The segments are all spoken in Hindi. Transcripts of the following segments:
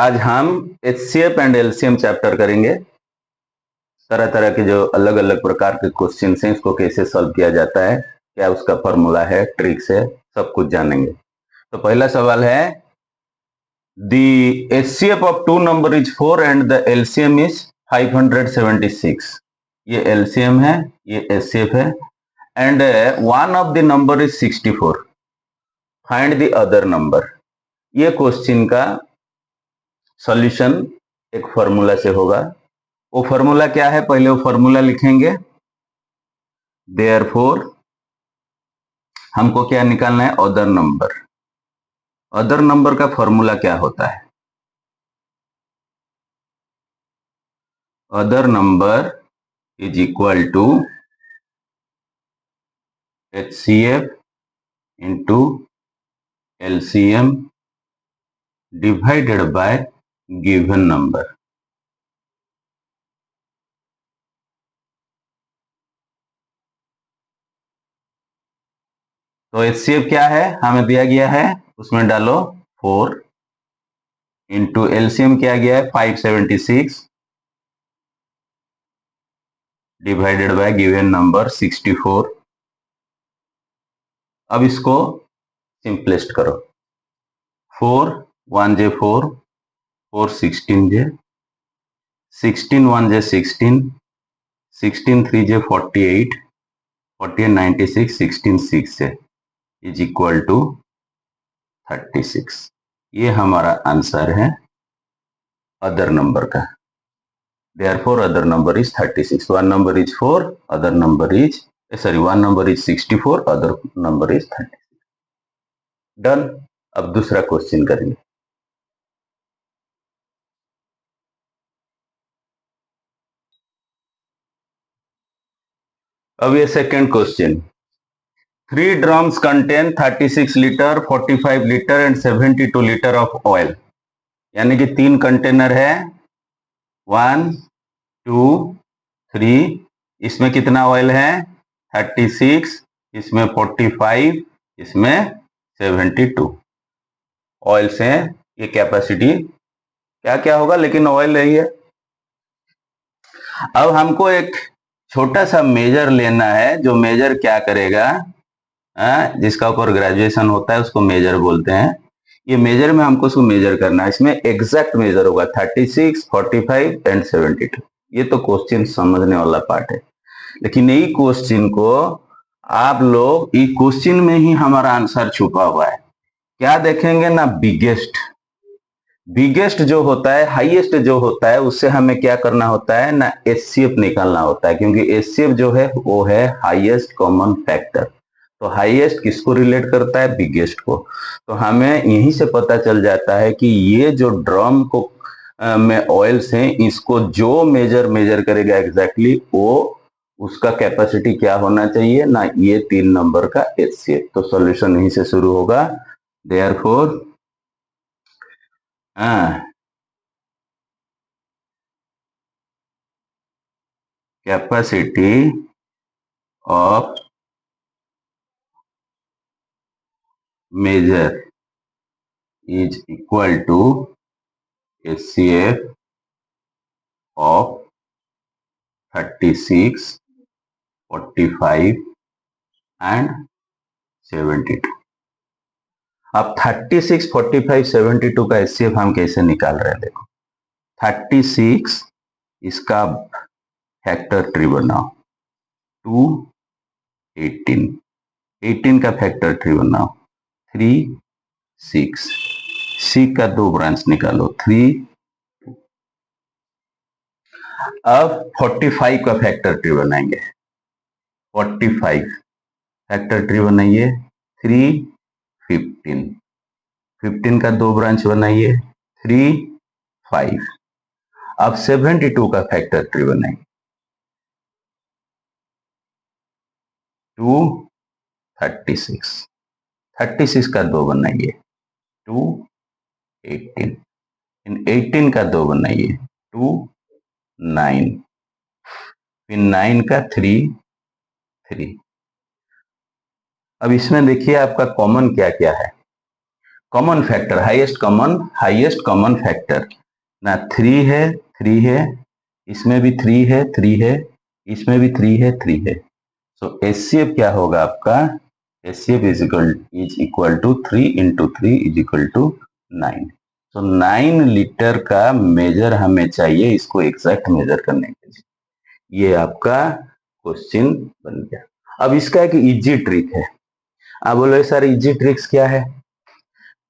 आज हम एचसीएफ एंड एलसीएम चैप्टर करेंगे। तरह तरह के जो अलग अलग प्रकार के क्वेश्चन हैं इसको कैसे सॉल्व किया जाता है, क्या उसका फॉर्मूला है, ट्रिक्स है, सब कुछ जानेंगे। तो पहला सवाल है, the HCF of two number is 4 and the LCM is 576। ये एलसीएम है, ये एचसीएफ है। And one of the number is 64, find the other number. ये क्वेश्चन का सॉल्यूशन एक फॉर्मूला से होगा। वो फॉर्मूला क्या है, पहले वो फॉर्मूला लिखेंगे। देयरफॉर हमको क्या निकालना है, अदर नंबर। अदर नंबर का फॉर्मूला क्या होता है, other number is equal to HCF into LCM divided by given number. तो HCF क्या है, हमें दिया गया है, उसमें डालो 4 इंटू LCM क्या गया है 576 डिवाइडेड बाय गिवन नंबर 64। अब इसको सिंपलेस्ट करो। 4 1 जे 4, 4 16 जे, 16 1 जे 16, 16 3 जे 48, 48 96, 16 6 से इज इक्वल टू 36। ये हमारा आंसर है अदर नंबर का। Therefore other number is 36। One number is 4, other number is one number is 64, other number is 36। Done. अब दूसरा क्वेश्चन करेंगे। अब ये second question, 3 drums contain 36 liter, 45 liter and 72 liter of oil। यानी कि 3 कंटेनर है, 1 2 3। इसमें कितना ऑयल है, 36, इसमें 45, इसमें 72। ऑयल से ये कैपेसिटी क्या क्या होगा, लेकिन ऑयल नहीं है। अब हमको एक छोटा सा मेजर लेना है, जो मेजर क्या करेगा, जिसका ऊपर ग्रेजुएशन होता है उसको मेजर बोलते हैं। ये मेजर में हमको उसको मेजर करना है, इसमें एग्जैक्ट मेजर होगा 36, 45 एंड 72। ये तो क्वेश्चन समझने वाला पार्ट है, लेकिन यही क्वेश्चन को आप लोग, ये क्वेश्चन में ही हमारा आंसर छुपा हुआ है। क्या देखेंगे ना, बिगेस्ट। बिगेस्ट जो होता है, हाईएस्ट जो होता है, उससे हमें क्या करना होता है ना, एचसीएफ निकालना होता है, क्योंकि एचसीएफ जो है वो है हाईएस्ट कॉमन फैक्टर। तो हाईएस्ट किसको रिलेट करता है, बिगेस्ट को। तो हमें यहीं से पता चल जाता है कि ये जो ड्रम को में ऑयल्स हैं, इसको जो मेजर करेगा एग्जैक्टली वो उसका कैपेसिटी क्या होना चाहिए ना, ये 3 नंबर का एचसीएफ। तो सॉल्यूशन यहीं से शुरू होगा। Therefore capacity of measure is equal to HCF of 36, 45 and 72। अब 36, 45, 72 का HCF हम कैसे निकाल रहे हैं, देखो 36 इसका फैक्टर ट्री बनाओ, 2 18, 18 का फैक्टर ट्री बनाओ, 3 6, सी का 2 ब्रांच निकालो, 3। अब 45 का फैक्टर ट्री बनाएंगे, 45 फैक्टर ट्री बनाइए, 3 15, 15 का 2 ब्रांच बनाइए, 3 5। अब 72 का फैक्टर ट्री बनाएंगे, 2 36, 36 का 2 बनाइए, 2 18, इन 18 का 2 बनाइए, 2 9, फिर 9 का 3 3। अब इसमें देखिए आपका कॉमन क्या क्या है, common factor, highest common factor ना 3 है, 3 है, इसमें भी 3 है, 3 है, इसमें भी 3 है, 3 है। सो एचसीएफ क्या होगा आपका, HCF is equal to 3 into 3 is equal to 9। तो 9 लीटर का मेजर हमें चाहिए इसको एग्जैक्ट मेजर करने के लिए। ये आपका क्वेश्चन बन गया। अब इसका एक इजी ट्रिक है। आप बोलो सर इजी ट्रिक्स क्या है?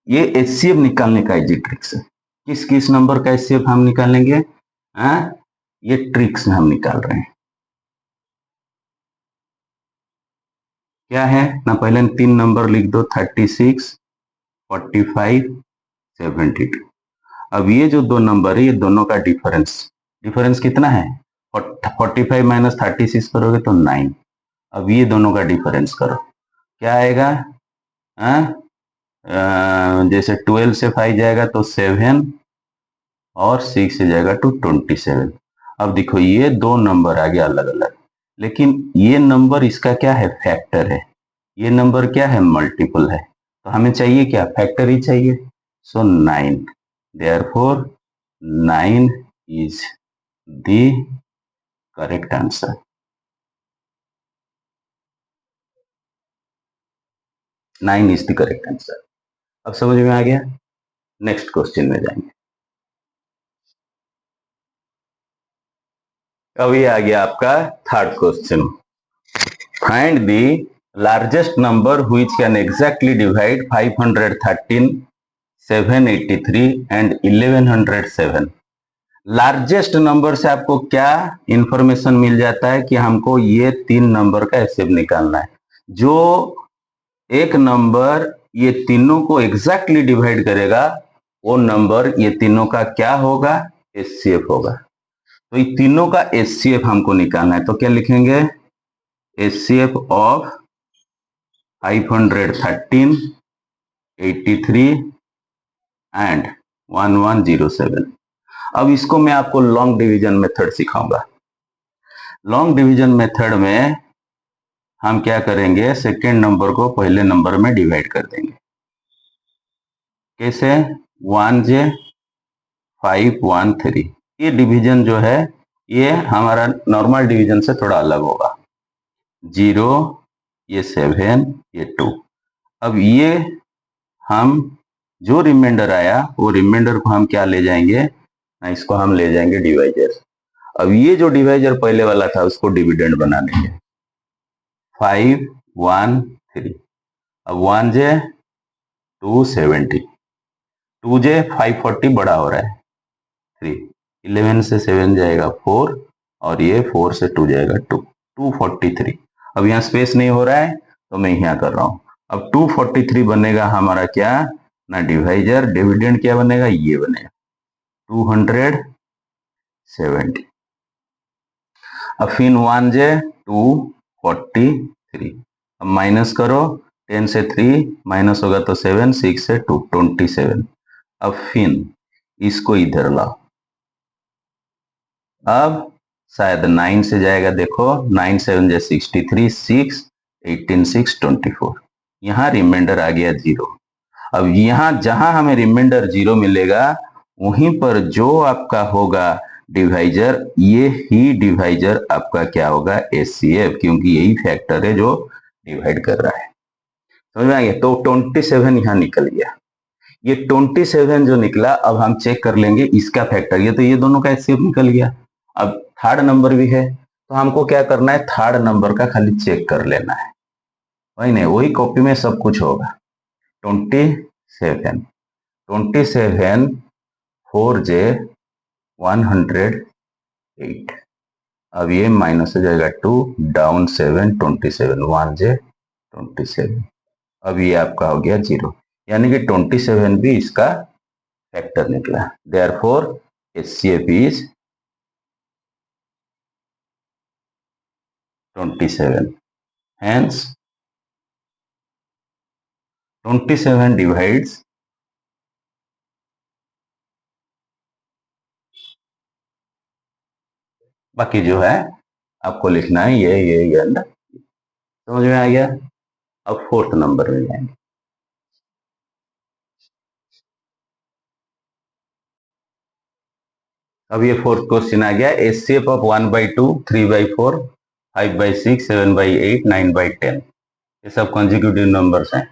ये एचसीएफ निकालने का इजी ट्रिक्स है। किस किस नंबर का एचसीएफ हम निकालेंगे? ये ट्रिक्स हम निकाल रहे हैं। क्या है ना, पहले 3 नंबर लिख दो, 36, 45, 72। अब ये जो दो नंबर है ये दोनों का डिफरेंस, डिफरेंस कितना है? 45 माइनस 36 करोगे तो 9। अब ये दोनों का डिफरेंस करो, क्या आएगा? जैसे 12 से 5 जाएगा तो 7 और 6 से जाएगा टू 27। अब देखो ये दो नंबर आ गया अलग अलग, लेकिन ये नंबर इसका क्या है? फैक्टर है। ये नंबर क्या है? मल्टीपल है। तो हमें चाहिए क्या? फैक्टर ही चाहिए। सो 9, therefore 9 is the correct answer. 9 is the correct answer. अब समझ में आ गया? नेक्स्ट क्वेश्चन में जाएंगे। अब ये आ गया आपका third question. Find the largest number which can exactly divide 513, 783 and 1107। Largest number से आपको क्या इंफॉर्मेशन मिल जाता है कि हमको ये 3 नंबर का एचसीएफ निकालना है। जो एक नंबर ये तीनों को एग्जैक्टली डिवाइड करेगा वो नंबर ये तीनों का क्या होगा? एचसीएफ होगा। तो ये तीनों का एचसीएफ हमको निकालना है। तो क्या लिखेंगे? HCF of 513, 83 and 1107। अब इसको मैं आपको लॉन्ग डिवीजन मेथड सिखाऊंगा। लॉन्ग डिवीजन मेथड में हम क्या करेंगे? सेकेंड नंबर को पहले नंबर में डिवाइड कर देंगे। कैसे? 1j 513। ये डिवीजन जो है ये हमारा नॉर्मल डिवीजन से थोड़ा अलग होगा। 0, ये 7, ये 2। अब ये हम जो रिमाइंडर आया वो रिमाइंडर को हम क्या ले जाएंगे? इसको हम ले जाएंगे डिवाइजर। अब ये जो डिवाइजर पहले वाला था उसको डिविडेंड बना देंगे। 513। अब 1j 270, 2j 540 बड़ा हो रहा है 3, 11 से 7 जाएगा 4 और ये 4 से 2 जाएगा 2, 243। अब यहाँ स्पेस नहीं हो रहा है तो मैं यहाँ कर रहा हूँ। अब 243 बनेगा हमारा क्या ना डिवाइजर, डिविडेंड क्या बनेगा? ये बनेगा 270। अब फिर 1j 243। अब माइनस करो, 10 से 3 माइनस होगा तो 7, 6 से 2 27। अब फिर इसको इधर लाओ। अब शायद 9 से जाएगा, देखो 9 7 जा 63, 6 18 6 24। यहाँ रिमाइंडर आ गया 0। अब यहाँ जहां हमें रिमाइंडर 0 मिलेगा वहीं पर जो आपका होगा डिवाइजर, ये ही डिवाइजर आपका क्या होगा? एचसीएफ, क्योंकि यही फैक्टर है जो डिवाइड कर रहा है। समझ में आ गया? तो 27 यहाँ निकल गया। ये 27 जो निकला अब हम चेक कर लेंगे इसका फैक्टर। ये तो ये दोनों का एचसीएफ निकल गया। अब थर्ड नंबर भी है तो हमको क्या करना है? थर्ड नंबर का खाली चेक कर लेना है। वही नहीं, वही कॉपी में सब कुछ होगा। 27, 27 4j 108। अब ये माइनस हो जाएगा 2, डाउन 7 27, 1j 27। अब ये आपका हो गया 0, यानी कि 27 भी इसका फैक्टर निकला। Therefore HCF is 27। Hence 27 divides बाकी जो है आपको लिखना है ये अंदर। समझ में आ गया? अब फोर्थ नंबर में जाएंगे। अब ये फोर्थ क्वेश्चन आ गया, एचसीएफ ऑफ 1/2, 3/4, 5/6, 7/8, 9/10, ये सब कॉन्जिक्यूटिव नंबर्स हैं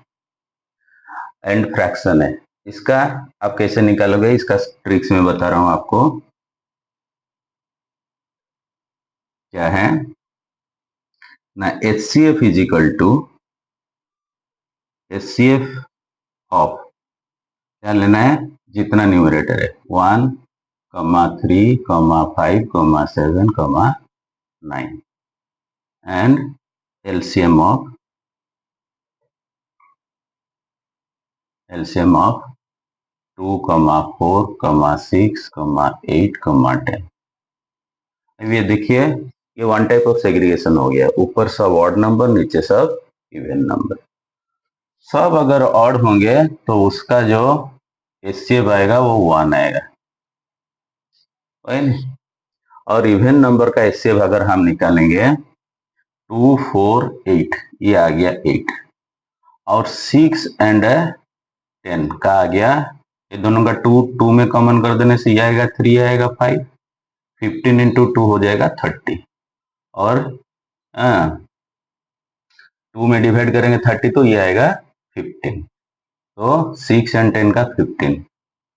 एंड फ्रैक्शन है। इसका आप कैसे निकालोगे, इसका ट्रिक्स में बता रहा हूं आपको। क्या है ना, HCF is equal to HCF of, क्या लेना है, जितना न्यूमरेटर है 1, 3, 5, 7, 9 एंड एलसीएम ऑफ 2, 4, 6, 8, 10। अब ये देखिए, ये वन टाइप ऑफ सेग्रीगेशन हो गया, ऊपर सब ऑड नंबर, नीचे सब इवन नंबर। सब अगर ऑड होंगे तो उसका जो एचसीएफ आएगा वो 1 आएगा, और इवन नंबर का एचसीएफ अगर हम निकालेंगे 2, 4, 8, ये आ गया 8, और 6 एंड 10 का आ गया, ये दोनों का 2 में कॉमन कर देने से ये आएगा 3, आएगा 5, 15 इंटू 2 हो जाएगा 30, और 2 में डिवाइड करेंगे 30 तो ये आएगा 15, तो 6 एंड 10 का 15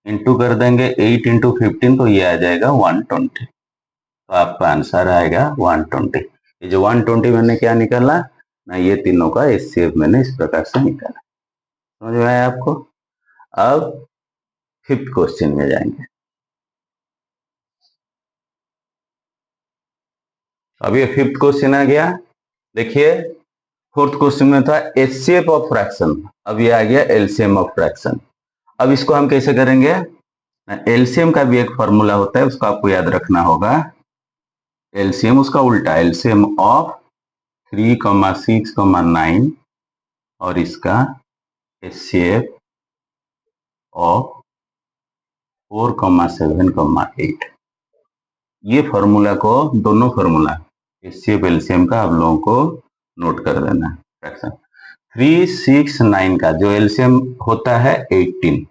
इंटू कर देंगे 8 इंटू 15 तो ये आ जाएगा 120, तो आपका आंसर आएगा 120। ये जो 120 मैंने क्या निकाला ना, ये तीनों का एचसीएफ मैंने इस प्रकार से निकाला। समझ में आया आपको? अब फिफ्थ क्वेश्चन में जाएंगे। अब ये फिफ्थ क्वेश्चन आ गया। देखिए, फोर्थ क्वेश्चन में था एचसीएफ ऑफ फ्रैक्शन, अब ये आ गया एलसीएम ऑफ फ्रैक्शन। अब इसको हम कैसे करेंगे, एलसीएम का भी एक फॉर्मूला होता है, उसको आपको याद रखना होगा। एलसीएम उसका उल्टा, एलसीएम ऑफ 3, 6, 9 और इसका एचसीएफ ऑफ 4, 7, 8। ये फॉर्मूला को, दोनों फॉर्मूला एचसीएफ एलसीएम का आप लोगों को नोट कर देना है। फ्रैक्शन 3, 6, 9 का जो एलसीएम होता है 18,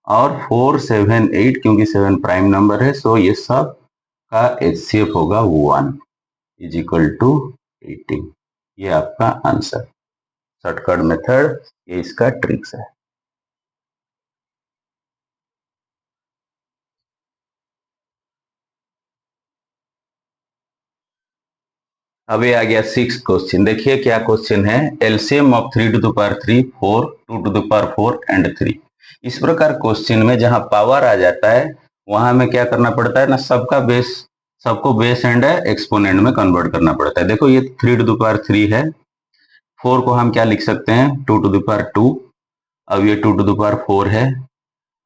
और 4, 7, 8 क्योंकि 7 प्राइम नंबर है, सो ये सब का एचसीएफ होगा 1 इज इक्वल टू 18। ये आपका आंसर, शॉर्टकट मेथड, ये इसका ट्रिक्स है। अब ये आ गया सिक्स क्वेश्चन। देखिए क्या क्वेश्चन है, LCM of 3 to the power 3, 4, 2 to the power 4 and 3। इस प्रकार क्वेश्चन में जहां पावर आ जाता है वहां में क्या करना पड़ता है ना, सबको बेस एंड एक्सपोनेंट में कन्वर्ट करना पड़ता है। देखो ये 3 टू द पावर 3 है, 4 को हम क्या लिख सकते हैं, 2 टू द पावर 2, अब ये 2 टू द पावर 4 है,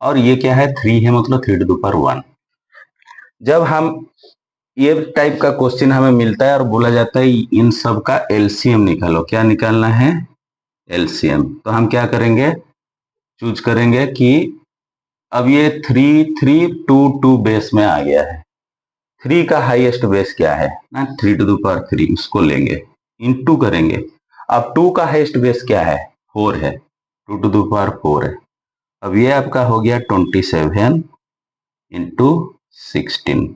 और ये क्या है 3 है, मतलब 3 टू द पावर 1। जब हम ये टाइप का क्वेश्चन हमें मिलता है और बोला जाता है इन सब का एलसीएम निकालो, क्या निकालना है, एलसीएम, तो हम क्या करेंगे, चूज करेंगे कि अब ये 3, 3, 2, 2 बेस में आ गया है, 3 का हाईएस्ट बेस क्या है ना, 3 टू द पावर 3, उसको लेंगे, इनटू करेंगे। अब 2 का हाईएस्ट बेस क्या है, 4 है, 2 टू द पावर 4 है। अब ये आपका हो गया 27 इंटू 16।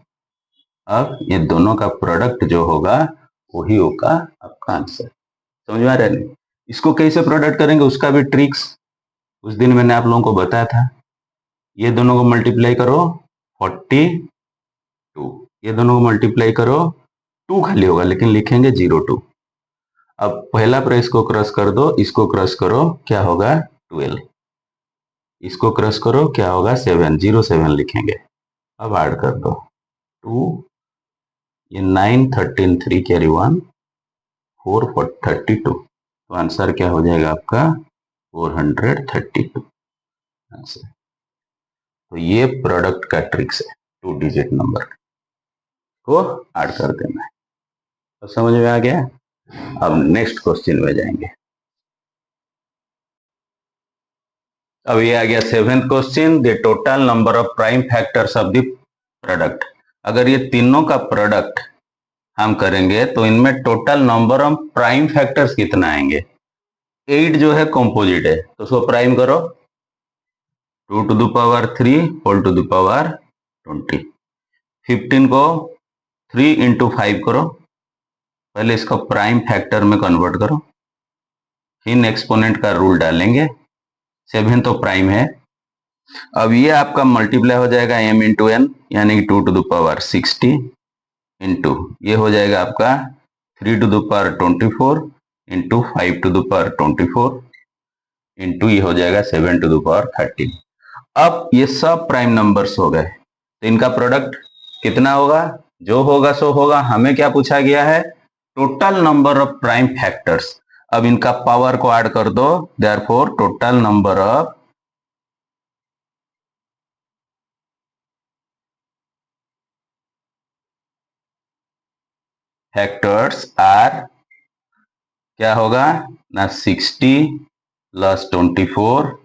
अब ये दोनों का प्रोडक्ट जो होगा वही होगा आपका आंसर। समझ में आ रहा है नहीं? इसको कैसे प्रोडक्ट करेंगे उसका भी ट्रिक्स उस दिन मैंने आप लोगों को बताया था। ये दोनों को मल्टीप्लाई करो 42, ये दोनों को मल्टीप्लाई करो, 2 खाली होगा लेकिन लिखेंगे 02। अब पहला पर इसको क्रॉस कर दो, इसको क्रॉस करो, क्या होगा 12, इसको क्रॉस करो क्या होगा 7, 07 लिखेंगे। अब ऐड कर दो 2, ये 9, 13, 3 कैरी 1, 4, 32, तो आंसर क्या हो जाएगा आपका 432 आंसर। तो ये प्रोडक्ट का ट्रिक्स है, 2 डिजिट नंबर को ऐड कर देना है। तो समझ में आ गया? अब नेक्स्ट क्वेश्चन में जाएंगे। अब ये आ गया seventh question, the total number of prime factors of the product. अगर ये तीनों का प्रोडक्ट हम करेंगे तो इनमें total number of prime factors कितना आएंगे। 8 जो है कॉम्पोजिट है तो उसको प्राइम करो, 2 to the power 3 whole to the power 20, 15 को 3 इंटू 5 करो, पहले इसको प्राइम फैक्टर में कन्वर्ट करो, फिर एक्सपोनेंट का रूल डालेंगे, 7 तो प्राइम है। अब ये आपका मल्टीप्लाई हो जाएगा m इंटू एन, यानी कि 2 टू द पावर 60 इंटू ये हो जाएगा आपका 3 to the power 24 into 5 to the power 24 into ये हो जाएगा 7 टू द पावर 13। अब ये सब प्राइम नंबर्स हो गए, तो इनका प्रोडक्ट कितना होगा? जो होगा सो होगा। हमें क्या पूछा गया है? Total number of prime factors. अब इनका पावर को ऐड कर दो, therefore total number of factors are क्या होगा ना, 60 प्लस 24